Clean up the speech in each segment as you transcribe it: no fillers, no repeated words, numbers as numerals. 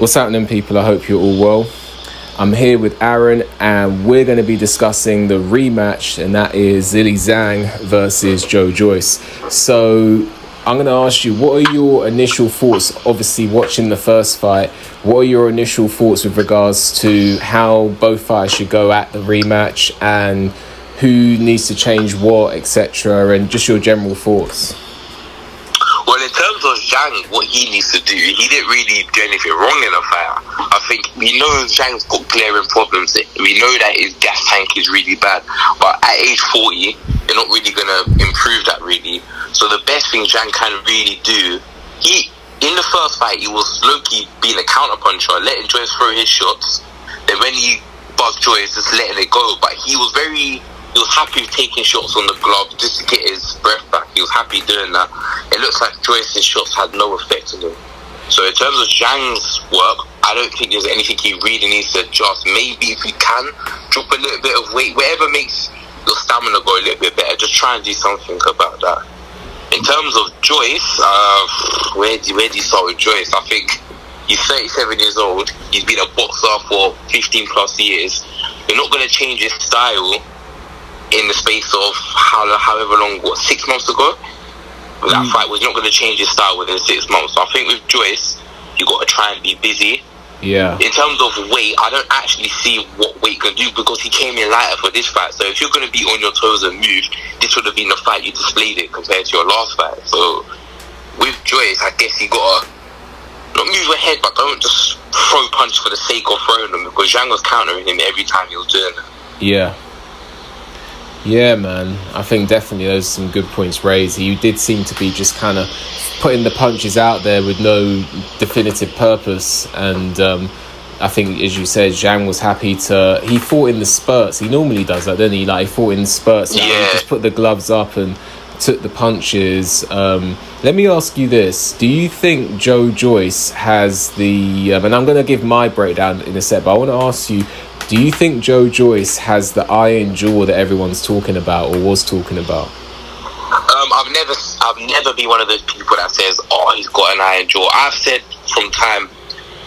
What's happening, people? I hope you're all well. I'm here with Aaron, and we're going to be discussing the rematch, and that is Zhilei Zhang versus Joe Joyce. So I'm going to ask you, what are your initial thoughts, obviously watching the first fight? What are your initial thoughts with regards to how both fights should go at the rematch and who needs to change what, etc., and just your general thoughts? Well, in terms of Zhang, what he needs to do, he didn't really do anything wrong in the fight. I think we know Zhang's got glaring problems. We know that his gas tank is really bad. But at age 40, you're not really going to improve that, really. So the best thing Zhang can really do, in the first fight, he was low-key being a counter-puncher, letting Joyce throw his shots. Then when he buzzed Joyce, just letting it go. But he was happy taking shots on the glove just to get his breath back. He was happy doing that. It looks like Joyce's shots had no effect on him. So in terms of Zhang's work, I don't think there's anything he really needs to adjust. Maybe if he can drop a little bit of weight, whatever makes your stamina go a little bit better, just try and do something about that. In terms of Joyce, where do you start with Joyce? I think he's 37 years old. He's been a boxer for 15 plus years. You're not going to change his style in the space of however long, 6 months ago? That fight was not going to change his style within 6 months. So I think with Joyce, you got to try and be busy. Yeah. In terms of weight, I don't actually see what weight can do because he came in lighter for this fight. So if you're going to be on your toes and move, this would have been the fight you displayed it compared to your last fight. So with Joyce, I guess you got to not move ahead, but don't just throw punches for the sake of throwing them, because Zhang was countering him every time he was doing it. Yeah, man. I think definitely those are some good points raised. You did seem to be just kind of putting the punches out there with no definitive purpose. And I think, as you said, Zhang was happy to... He fought in the spurts. He normally does that, doesn't he? Like, he fought in spurts. Yeah. He just put the gloves up and took the punches. Let me ask you this. Do you think Joe Joyce has the... and I'm going to give my breakdown in a sec, but I want to ask you, do you think Joe Joyce has the iron jaw that everyone's talking about or was talking about? I've never been one of those people that says, oh, he's got an iron jaw. I've said from time,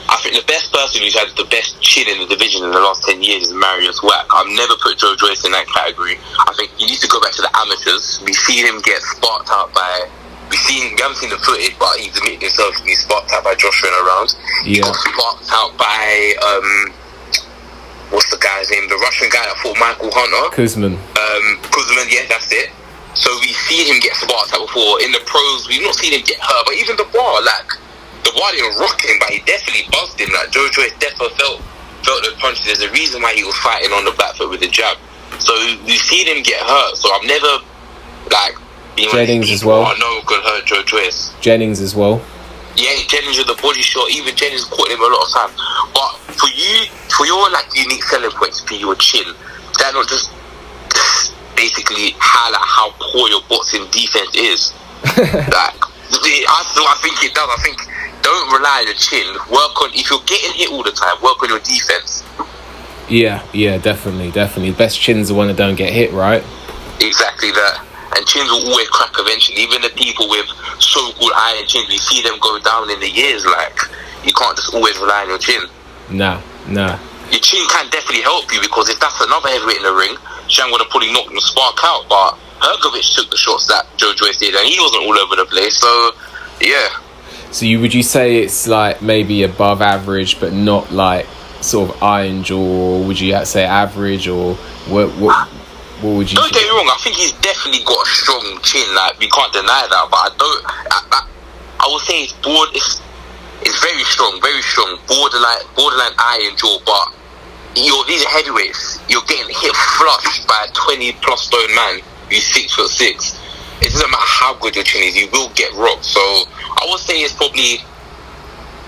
I think the best person who's had the best chin in the division in the last 10 years is Marius Wack. I've never put Joe Joyce in that category. I think you need to go back to the amateurs. We've seen him get sparked out by... We haven't seen the footage, but he's admitted himself to be sparked out by Joshua in a round. He got sparked out by... what's the guy's name? The Russian guy that fought Michael Hunter. Kuzman. Kuzman, yeah, that's it. So we've seen him get sparked out before. In the pros, we've not seen him get hurt. But even the bar didn't rock him, but he definitely buzzed him. Like, Joe Joyce definitely felt those punches. There's a reason why he was fighting on the back foot with the jab. So we've seen him get hurt. So I've never, been Jennings as well. I know could hurt Joe Joyce. Jennings as well. Yeah, Jennings with the body shot. Even Jennings caught him a lot of time. But for your unique selling points, for your chin, that not just basically highlight how poor your boxing defense is. I think it does. I think don't rely on your chin. Work on, if you're getting hit all the time, work on your defense. Yeah, definitely. The best chin's the one that don't get hit, right? Exactly that. And chins will always crack eventually. Even the people with so-called iron chins, we see them go down in the years. Like, you can't just always rely on your chin. Nah. Your chin can definitely help you, because if that's another heavyweight in the ring, Zhang would have probably knocked him spark out. But Hergovich took the shots that Joe Joyce did, and he wasn't all over the place. So, yeah. So would you say it's like maybe above average, but not like sort of iron jaw? Or would you say average, or what would you... Don't get me wrong, I think he's definitely got a strong chin, like, we can't deny that, but I would say it's very strong, borderline iron jaw, but these are heavyweights, you're getting hit flush by a 20 plus stone man who's 6'6". It doesn't matter how good your chin is, you will get rocked. So I would say it's probably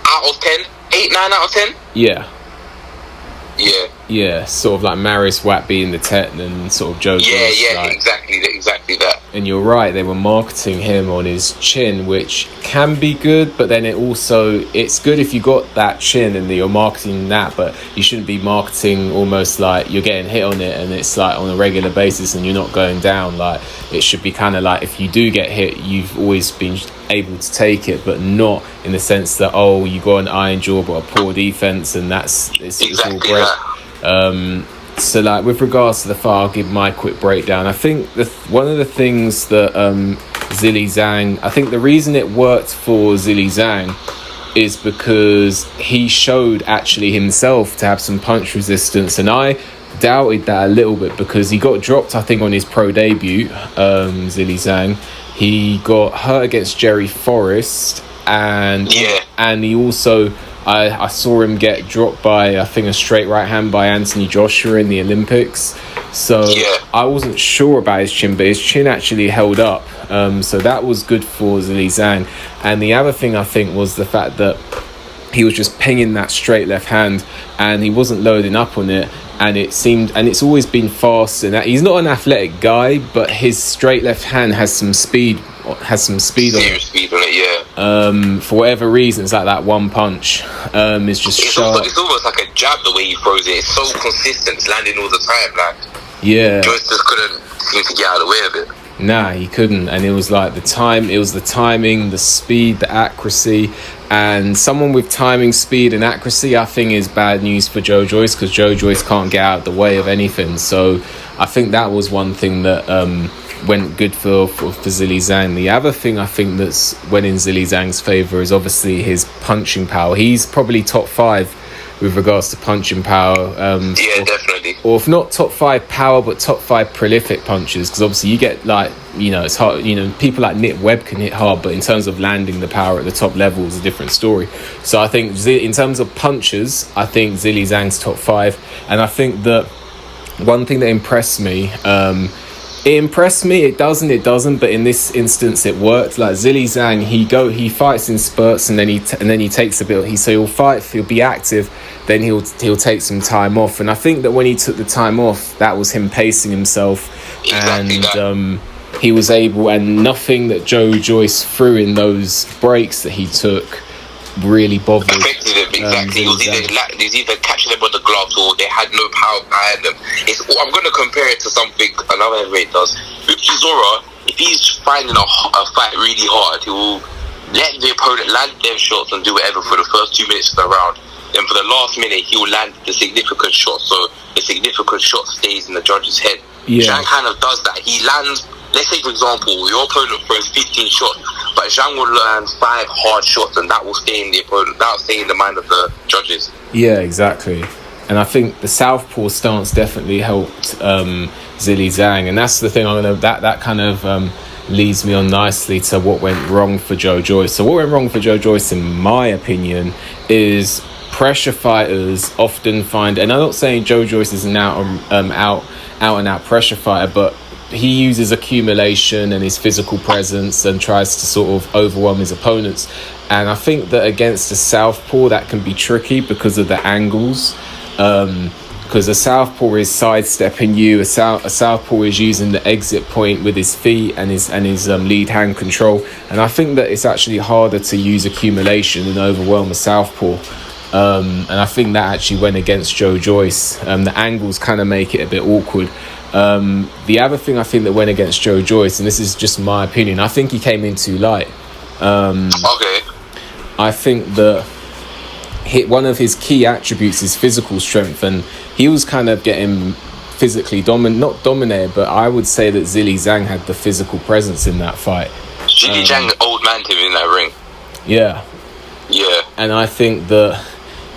out of 10, 8, 9 out of 10. Yeah, sort of like Marius Watt being the 10 and sort of Joe Joyce. Yeah, exactly that. And you're right, they were marketing him on his chin, which can be good, but then it's good if you got that chin and you're marketing that, but you shouldn't be marketing almost like you're getting hit on it and it's like on a regular basis and you're not going down. Like, it should be kind of like, if you do get hit, you've always been able to take it, but not in the sense that, oh, you got an iron jaw but a poor defense and it's all great. So like with regards to the fight, I'll give my quick breakdown. I think one of the things that Zhilei Zhang, I think the reason it worked for Zhilei Zhang is because he showed actually himself to have some punch resistance, and I doubted that a little bit because he got dropped, I think, on his pro debut. Zhilei Zhang, he got hurt against Jerry Forrest, and he also I saw him get dropped by, I think, a straight right hand by Anthony Joshua in the Olympics. So I wasn't sure about his chin, but his chin actually held up. So that was good for Zhilei Zhang. And the other thing I think was the fact that he was just pinging that straight left hand and he wasn't loading up on it. And it seemed, and it's always been fast. And he's not an athletic guy, but his straight left hand has some speed. Speed on it. For whatever reason, it's like that one punch. It's just sharp. It's almost like a jab the way he throws it. It's so consistent, it's landing all the time. Like, Joyce just couldn't seem to get out of the way of it. Nah, he couldn't, and it was like the timing, the speed, the accuracy, and someone with timing, speed, and accuracy, I think, is bad news for Joe Joyce because Joe Joyce can't get out of the way of anything. So I think that was one thing that went good for Zhilei Zhang. The other thing I think that's went in Zhilei Zhang's favour is obviously his punching power. He's probably top 5 with regards to punching power. Definitely. Or if not top 5 power, but top 5 prolific punches. Because obviously you get like, it's hard. People like Nick Webb can hit hard, but in terms of landing the power at the top level is a different story. So I think in terms of punches, I think Zhilei Zhang's top 5. And I think that one thing that impressed me, it doesn't, but in this instance it worked. Like Zhilei Zhang, he fights in spurts and then he takes a bit. He'll be active, then he'll take some time off. And I think that when he took the time off, that was him pacing himself, and he was able. And nothing that Joe Joyce threw in those breaks that he took really bothered. Affected him, exactly. It was either catching them on the gloves or they had no power behind them. I'm going to compare it to something another heavyweight does. With Chisora, if he's finding a fight really hard, he will let the opponent land their shots and do whatever for the first 2 minutes of the round. Then for the last minute, he will land the significant shot. So the significant shot stays in the judge's head. Zhang kind of does that. He lands, let's say for example, your opponent throws 15 shots, but Zhang will land 5 hard shots, and that will stay in the opponent. That will stay in the mind of the judges. Yeah, exactly. And I think the southpaw stance definitely helped Zhilei Zhang, and that's the thing. That kind of leads me on nicely to what went wrong for Joe Joyce. So what went wrong for Joe Joyce, in my opinion, is pressure fighters often find, and I'm not saying Joe Joyce is an out and out pressure fighter, but he uses accumulation and his physical presence and tries to sort of overwhelm his opponents. And I think that against a southpaw that can be tricky because of the angles. Because a southpaw is sidestepping you, a southpaw is using the exit point with his feet and his lead hand control. And I think that it's actually harder to use accumulation and overwhelm a southpaw. And I think that actually went against Joe Joyce. The angles kind of make it a bit awkward. The other thing I think that went against Joe Joyce, and this is just my opinion, I think he came in too light. I think that one of his key attributes is physical strength, and he was kind of getting physically not dominated, but I would say that Zhilei Zhang had the physical presence in that fight. Zhilei Zhang old man him in that ring. Yeah. And I think that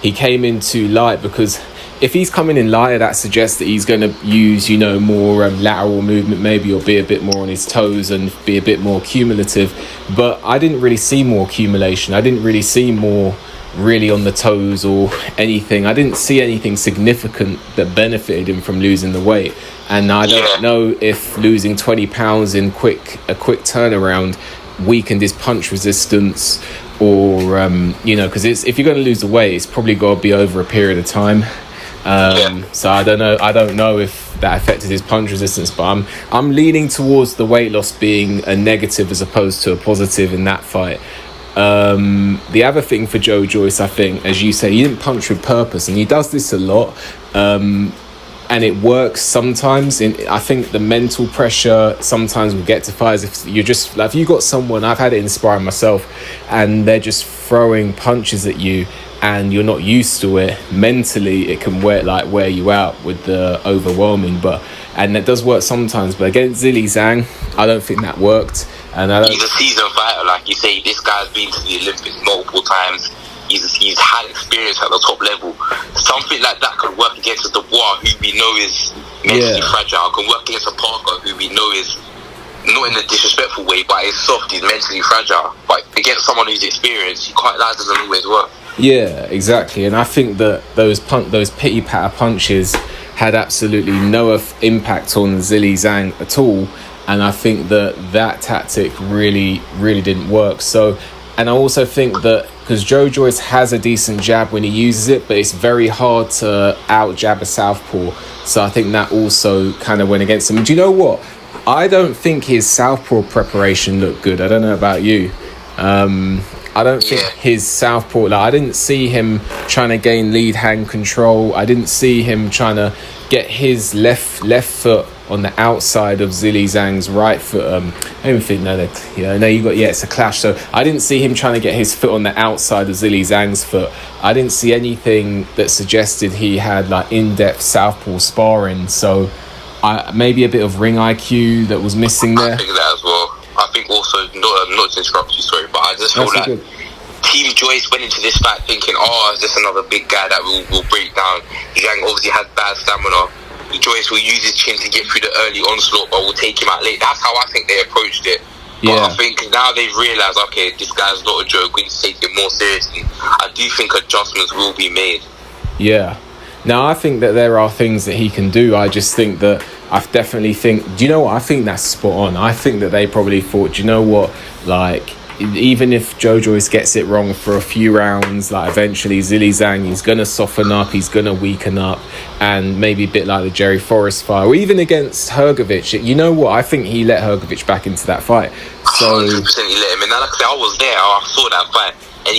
he came in too light, because if he's coming in lighter, that suggests that he's going to use, more lateral movement maybe, or be a bit more on his toes and be a bit more cumulative. But I didn't really see more accumulation. I didn't really see more really on the toes or anything. I didn't see anything significant that benefited him from losing the weight. And I don't know if losing 20 pounds in a quick turnaround weakened his punch resistance, or because if you're going to lose the weight, it's probably got to be over a period of time. So I don't know if that affected his punch resistance, but I'm leaning towards the weight loss being a negative as opposed to a positive in that fight. The other thing for Joe Joyce, I think, as you say, he didn't punch with purpose, and he does this a lot. and it works sometimes. I think the mental pressure sometimes will get to fighters if you're just like, if you got someone, I've had it inspiring myself, and they're just throwing punches at you and you're not used to it. Mentally it can wear you out with the overwhelming, and that does work sometimes. But against Zhilei Zhang, I don't think that worked. And he's a seasoned fighter, like you say. This guy's been to the Olympics multiple times. He's had experience at the top level. Something like that could work against a Dubois, who we know is mentally fragile. Can work against a Parker, who we know is not in a disrespectful way, but is soft. He's mentally fragile. But against someone who's experienced, that doesn't always work. Yeah, exactly. And I think that those pity patter punches had absolutely no impact on Zhilei Zhang at all. And I think that tactic really, really didn't work. So, and I also think that because Joe Joyce has a decent jab when he uses it, but it's very hard to out jab a southpaw. So I think that also kind of went against him. Do you know what? I don't think his southpaw preparation looked good. I don't know about you. I don't think his southpaw, I didn't see him trying to gain lead hand control. I didn't see him trying to get his left foot on the outside of Zhilei Zhang's right foot. I don't think it's a clash. So I didn't see him trying to get his foot on the outside of Zhilei Zhang's foot. I didn't see anything that suggested he had in-depth southpaw sparring. So maybe a bit of ring IQ that was missing there. I think that as well. I think also, not to interrupt you, sorry, but I just feel like Team Joyce went into this fight thinking, is this another big guy that will break down? Zhang obviously had bad stamina. Joyce will use his chin to get through the early onslaught, but will take him out late. That's how I think they approached it. But I think now they've realised, okay, this guy's not a joke. We need to take it more seriously. I do think adjustments will be made. Yeah. Now, I think that there are things that he can do. I just think that do you know what? I think that's spot on. I think that they probably thought, do you know what? Even if Joe Joyce gets it wrong for a few rounds, eventually Zhilei Zhang, he's going to soften up, he's going to weaken up, and maybe a bit like the Jerry Forrest fight, or even against Hrgovic. You know what? I think he let Hrgovic back into that fight. So 100% he let him in. Like I said, I was there, I saw that fight, and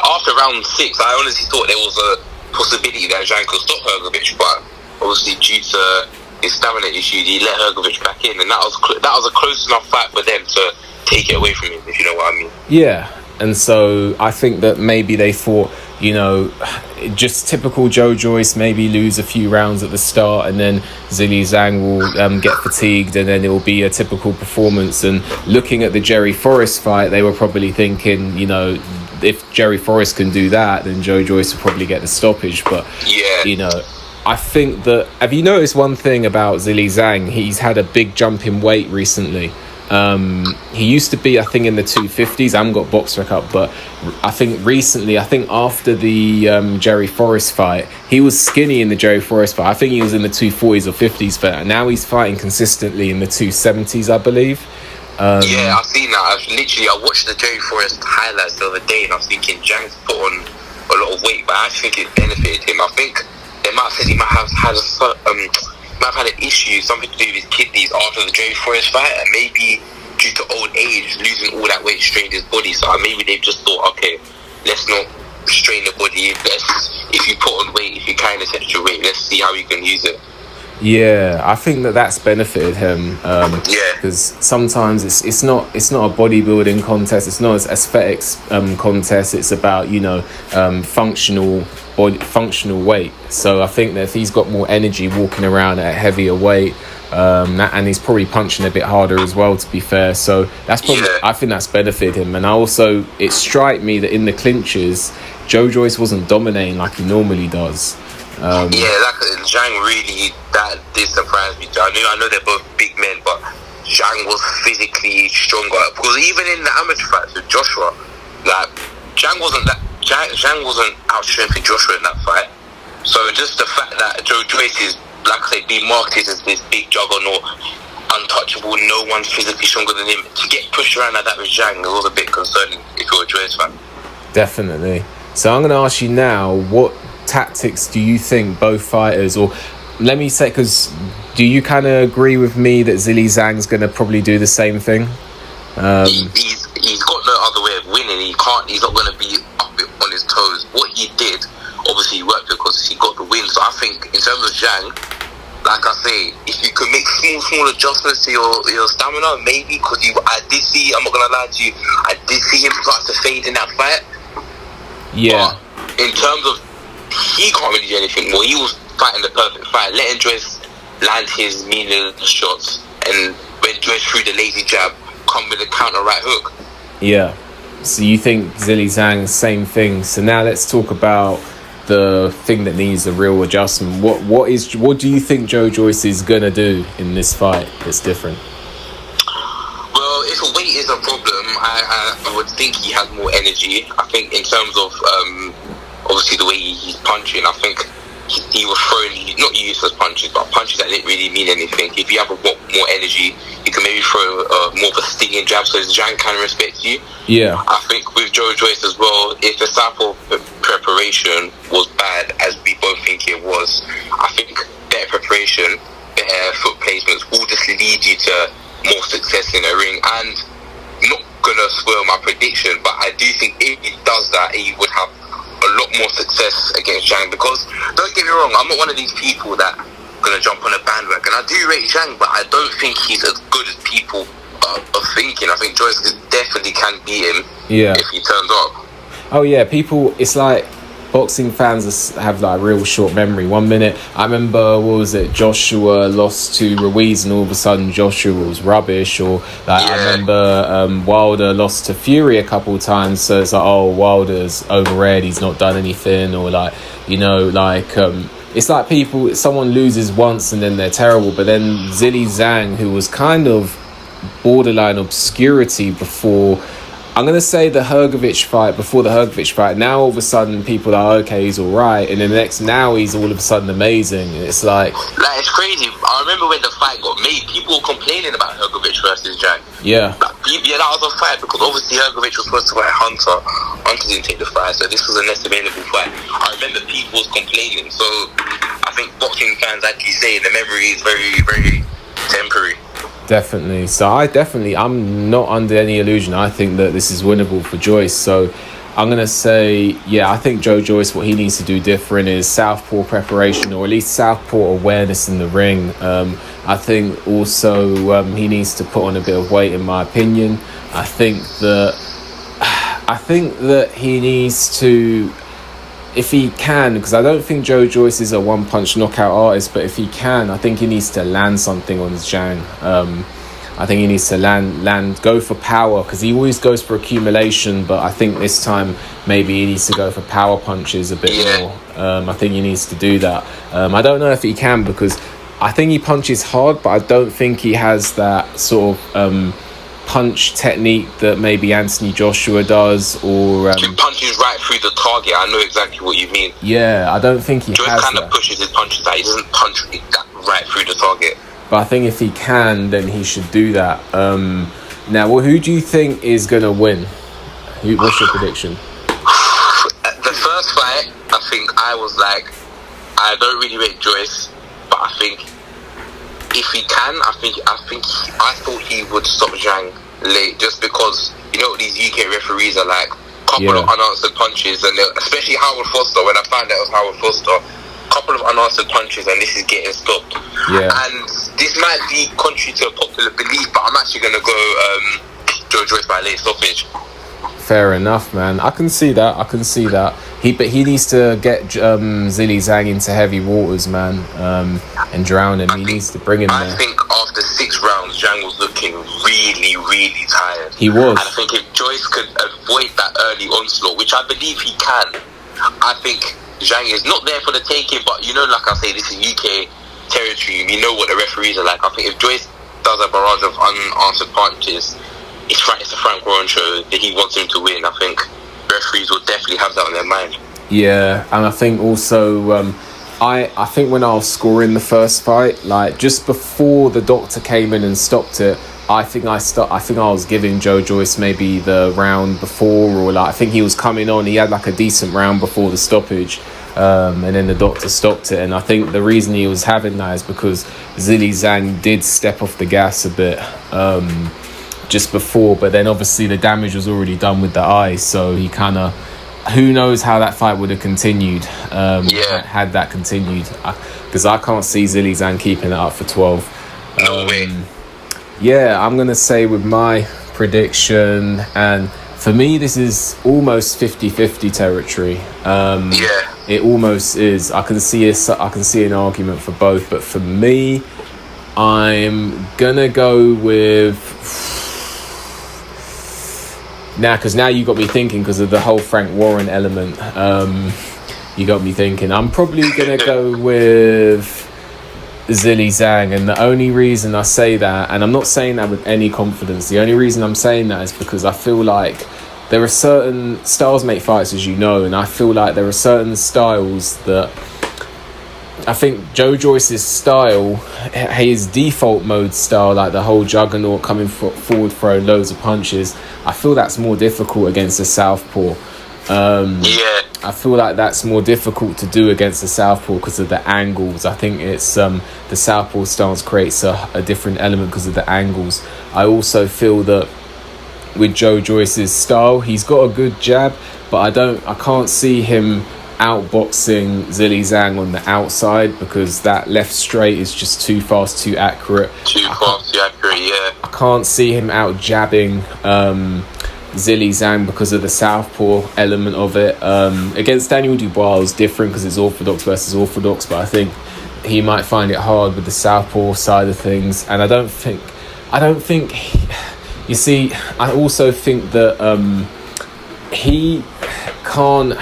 after round 6, I honestly thought there was a possibility that Zhang could stop Hrgovic, but obviously due to his stamina issues, he let Hrgovic back in, and that was a close enough fight for them to take it away from him, if you know what I mean. Yeah, and so I think that maybe they thought, just typical Joe Joyce, maybe lose a few rounds at the start, and then Zhilei Zhang will get fatigued, and then it will be a typical performance. And looking at the Jerry Forrest fight, they were probably thinking, if Jerry Forrest can do that, then Joe Joyce will probably get the stoppage. But I think that, have you noticed one thing about Zhilei Zhang? He's had a big jump in weight recently. He used to be, I think, in the 250s. I haven't got box rec up, but I think recently, after the Jerry Forrest fight, he was skinny in the Jerry Forrest fight. I think he was in the 240s or 50s fight. Now he's fighting consistently in the 270s, I believe. I've seen that. I watched the Jerry Forrest highlights the other day, and I was thinking Zhang's put on a lot of weight, but I actually think it benefited him. I think they might have said he might have had an issue, something to do with his kidneys after the Jerry Forrest fight, and maybe due to old age, losing all that weight strained his body. So maybe they've just thought, okay, let's not strain the body. If you put on weight, if you carry this extra weight, let's see how you can use it. Yeah, I think that's benefited him. Because sometimes it's not a bodybuilding contest. It's not an aesthetics contest. It's about functional weight. So I think that if he's got more energy walking around at a heavier weight, and he's probably punching a bit harder as well, to be fair. So that's probably I think that's benefited him. And it struck me that in the clinches, Joe Joyce wasn't dominating like he normally does. Zhang really, that did surprise me. I know they're both big men, but Zhang was physically stronger. Because even in the amateur fights with Joshua, Zhang wasn't outstrengthening Joshua in that fight. So just the fact that Joe Joyce is, like I said, being marketed as this big juggernaut, untouchable, no one's physically stronger than him, to get pushed around like that with Zhang was a bit concerning if you're a Joyce fan. Definitely. So I'm going to ask you now, what tactics do you think both fighters, or let me say, because do you kind of agree with me that Zhilei Zhang's going to probably do the same thing? He's got no other way of winning. He's not going to be up on his toes. What he did, obviously he worked because he got the win. So I think in terms of Zhang, like I say, if you could make small adjustments to your stamina, maybe, because I did see, I'm not gonna lie to you, I did see him start to fade in that fight. Yeah. But in terms of, he can't really do anything more. He was fighting the perfect fight, letting Joyce land his meaningless shots, and when Joyce threw the lazy jab, come with a counter right hook. Yeah. So you think Zhilei Zhang, same thing. So now let's talk about the thing that needs a real adjustment. What do you think Joe Joyce is gonna do in this fight that's different? Well, if weight is a problem, I would think he has more energy. I think in terms of obviously the way he's punching, I think he was throwing not useless punches, but punches that didn't really mean anything. If you have a lot more energy, you can maybe throw more of a stinging jab so Zhang can respect you. Yeah. I think with Joe Joyce as well, if the sample preparation was bad, as we both think it was, I think better preparation, better foot placements will just lead you to more success in the ring. And I'm not gonna spoil my prediction, but I do think if he does that, he would have a lot more success against Zhang. Because don't get me wrong, I'm not one of these people that are gonna jump on a bandwagon. I do rate Zhang, but I don't think he's as good as people are thinking. I think Joyce definitely can beat him if he turns up. Oh yeah, people, it's like boxing fans have like real short memory. 1 minute, I remember, what was it, Joshua lost to Ruiz and all of a sudden Joshua was rubbish, or like I remember Wilder lost to Fury a couple of times, so it's like, oh, Wilder's overrated, he's not done anything, or like, you know, like it's like someone loses once and then they're terrible. But then Zhilei Zhang, who was kind of borderline obscurity before, I'm going to say before the Hrgovic fight, now all of a sudden people are, okay, he's all right. And then now he's all of a sudden amazing. It's like... it's crazy. I remember when the fight got made, people were complaining about Hrgovic versus Zhang. Yeah. Yeah, that was a fight because obviously Hrgovic was supposed to fight Hunter. Hunter didn't take the fight, so this was a less available fight. I remember people was complaining. So I think boxing fans actually say the memory is very, very temporary. Definitely. So I'm not under any illusion. I think that this is winnable for Joyce. So I'm going to say, I think Joe Joyce, what he needs to do different is southpaw preparation, or at least southpaw awareness in the ring. I think also he needs to put on a bit of weight, in my opinion. I think that he needs to, if he can, because I don't think Joe Joyce is a one-punch knockout artist, but if he can, I think he needs to land something on Zhang. I think he needs to go for power, because he always goes for accumulation, but I think this time maybe he needs to go for power punches a bit more. I think he needs to do that. I don't know if he can, because I think he punches hard, but I don't think he has that sort of punch technique that maybe Anthony Joshua does, or he punches right through the target. I know exactly what you mean. Yeah, I don't think he Joyce has kind of pushes his punches out. He doesn't punch right through the target. But I think if he can, then he should do that. Now, who do you think is going to win? What's your prediction? The first fight, I think I was like, I don't really rate Joyce, but I think if he can, I thought he would stop Zhang late, just because you know what these UK referees are like. Couple of unanswered punches, and especially Howard Foster. When I found out it was Howard Foster, couple of unanswered punches, and this is getting stopped. And this might be contrary to a popular belief, but I'm actually going to go Joe Joyce by late stoppage. Fair enough, man. I can see that. But he needs to get Zhilei Zhang into heavy waters, man, and drown him. He needs to bring him there. I think after 6 rounds, Zhang was looking really, really tired. He was. And I think if Joyce could avoid that early onslaught, which I believe he can, I think Zhang is not there for the taking. But you know, like I say, this is UK territory. We know what the referees are like. I think if Joyce does a barrage of unanswered punches, it's a Frank Warren show that he wants him to win. I think referees will definitely have that on their mind. Yeah, and I think also, I think when I was scoring the first fight, like just before the doctor came in and stopped it, I think I was giving Joe Joyce maybe the round before, or like I think he was coming on. He had like a decent round before the stoppage, and then the doctor stopped it. And I think the reason he was having that is because Zhilei Zhang did step off the gas a bit just before, but then obviously the damage was already done with the eye, so he kind of who knows how that fight would have continued had that continued, because I can't see Zhilei Zhang keeping it up for 12. No way. Yeah, I'm going to say with my prediction, and for me this is almost 50-50 territory. It almost is. I can see an argument for both, but for me, I'm going to go with... Because now you got me thinking, because of the whole Frank Warren element. You got me thinking. I'm probably going to go with Zhilei Zhang. And the only reason I say that, and I'm not saying that with any confidence, the only reason I'm saying that is because I feel like there are certain styles make fights, as you know, and I feel like there are certain styles that... I think Joe Joyce's style, his default mode style, like the whole juggernaut coming forward, throwing loads of punches, I feel that's more difficult against a southpaw. I feel like that's more difficult to do against a southpaw because of the angles. I think it's the southpaw stance creates a different element because of the angles. I also feel that with Joe Joyce's style, he's got a good jab, but I can't see him outboxing Zhilei Zhang on the outside, because that left straight is just too fast, too accurate. I can't see him out jabbing Zhilei Zhang because of the southpaw element of it. Against Daniel Dubois is different because it's orthodox versus orthodox, but I think he might find it hard with the southpaw side of things. And I don't think you see, I also think that he can't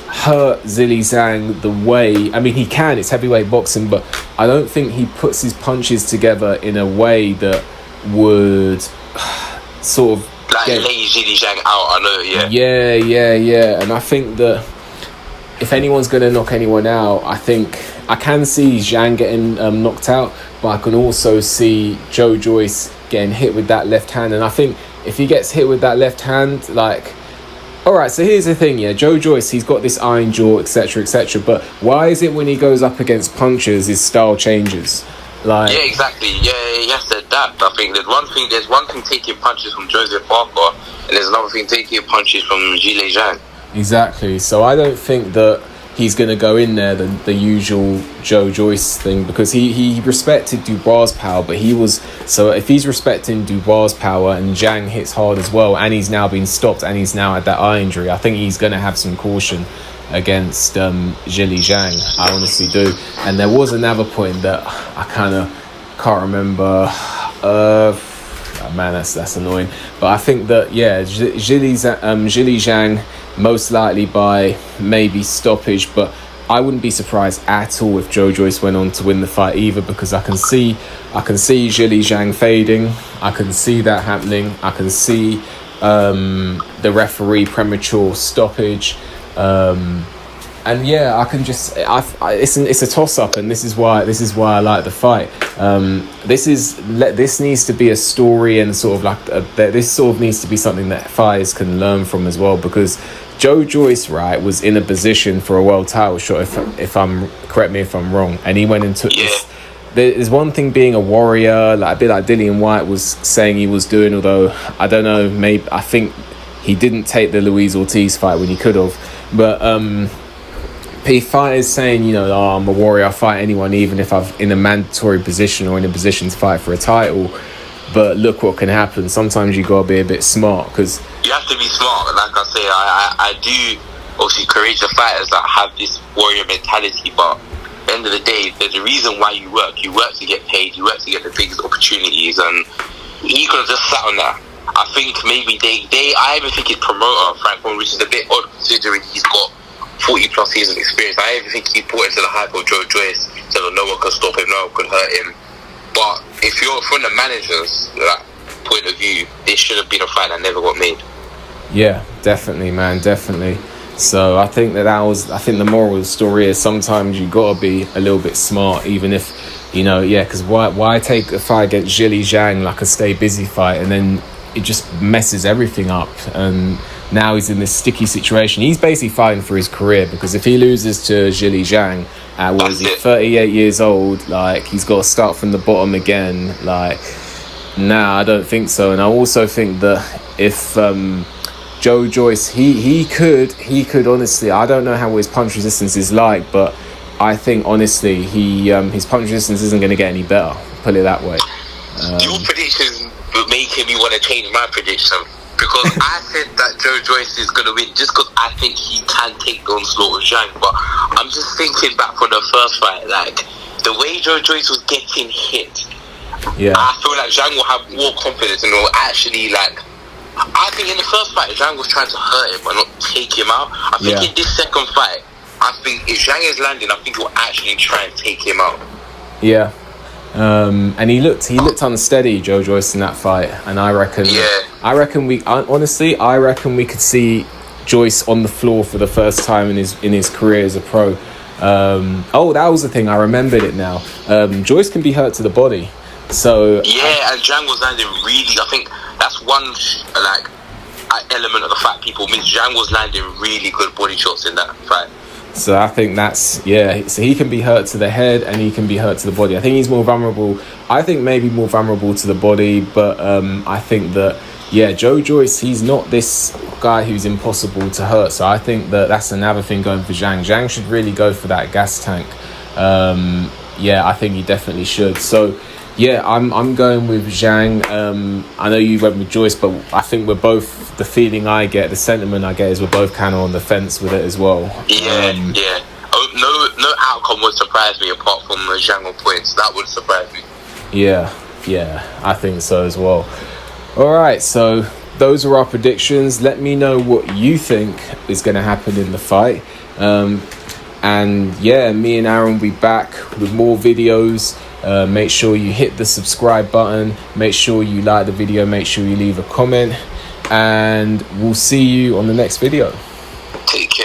hurt Zhilei Zhang the way... I mean, he can, it's heavyweight boxing, but I don't think he puts his punches together in a way that would sort of... lay Zhilei Zhang out, I know, Yeah. And I think that if anyone's going to knock anyone out, I think I can see Zhang getting knocked out, but I can also see Joe Joyce getting hit with that left hand. And I think if he gets hit with that left hand, like... Alright, so here's the thing, Joe Joyce, he's got this iron jaw, etc, but why is it when he goes up against punchers, his style changes? Yeah, exactly. Yeah, he has to adapt. I think there's one thing taking punches from Joseph Parker, and there's another thing taking punches from Zhilei Zhang. Exactly. So I don't think that he's going to go in there the usual Joe Joyce thing, because he respected Dubois' power, but so if he's respecting Dubois' power and Zhang hits hard as well, and he's now been stopped and he's now at that eye injury, I think he's going to have some caution against Zhilei Zhang. I honestly do. And there was another point that I kind of can't remember. Man, that's annoying. But I think that Zhilei Zhang most likely by maybe stoppage, but I wouldn't be surprised at all if Joe Joyce went on to win the fight either, because I can see Zhilei Zhang fading. I can see that happening. I can see the referee premature stoppage. And yeah, I can just it's a toss up, and this is why I like the fight. This needs to be a story, and sort of like this sort of needs to be something that fighters can learn from as well, because Joe Joyce, right, was in a position for a world title shot, if I'm correct me if I'm wrong, and he went and took this. There's one thing being a warrior, like a bit like Dillian Whyte was saying he was doing, although I don't know, maybe I think he didn't take the Luis Ortiz fight when he could have, but fighters saying, I'm a warrior, I fight anyone, even if I'm in a mandatory position or in a position to fight for a title. But look what can happen. Sometimes you gotta be a bit smart, because you have to be smart. Like I say, I do obviously encourage the fighters that have this warrior mentality, but at the end of the day, there's a reason why you work. You work to get paid, you work to get the biggest opportunities, and he could have just sat on that. I think maybe I even think his promoter, Frank Warren, which is a bit odd considering he's got 40 plus years of experience. I even think he brought into the hype of Joe Joyce, so that no one could stop him, no one could hurt him. But if you're from the manager's point of view, this should have been a fight that never got made. Yeah, definitely, man, definitely. So I think I think the moral of the story is sometimes you gotta be a little bit smart, even if because why take a fight against Zhilei Zhang like a stay busy fight, and then it just messes everything up, and now he's in this sticky situation. He's basically fighting for his career, because if he loses to Zhilei Zhang at 38 years old, like he's got to start from the bottom again. Like, nah, I don't think so. And I also think that if Joe Joyce, he could honestly, I don't know how his punch resistance is like, but I think honestly his punch resistance isn't going to get any better, put it that way. Your predictions making me want to change my prediction, because I said that Joe Joyce is going to win just because I think he can take the onslaught of Zhang. But I'm just thinking back from the first fight, like the way Joe Joyce was getting hit, I feel like Zhang will have more confidence and will actually like. I think in the first fight, Zhang was trying to hurt him but not take him out. I think in this second fight, I think if Zhang is landing, I think he'll actually try and take him out. Yeah. And he looked unsteady, Joe Joyce, in that fight, and I reckon we could see Joyce on the floor for the first time in his career as a pro. That was the thing, I remembered it now. Joyce can be hurt to the body, so and Zhang was landing really. I think that's one element of the fight people miss. Zhang was landing really good body shots in that fight. So I think so he can be hurt to the head and he can be hurt to the body. I think he's more vulnerable. I think maybe more vulnerable to the body, but I think that, Joe Joyce, he's not this guy who's impossible to hurt. So I think that's another thing going for Zhang. Zhang should really go for that gas tank. I think he definitely should. So, I'm going with Zhang. I know you went with Joyce, but I think we're both, the feeling I get, the sentiment I get is we're both kind of on the fence with it as well. No outcome would surprise me apart from the Zhang on points. That would surprise me. I think so as well. Alright, so those are our predictions. Let me know what you think is going to happen in the fight. Me and Aaron will be back with more videos. Make sure you hit the subscribe button. Make sure you like the video. Make sure you leave a comment. And we'll see you on the next video. Take care.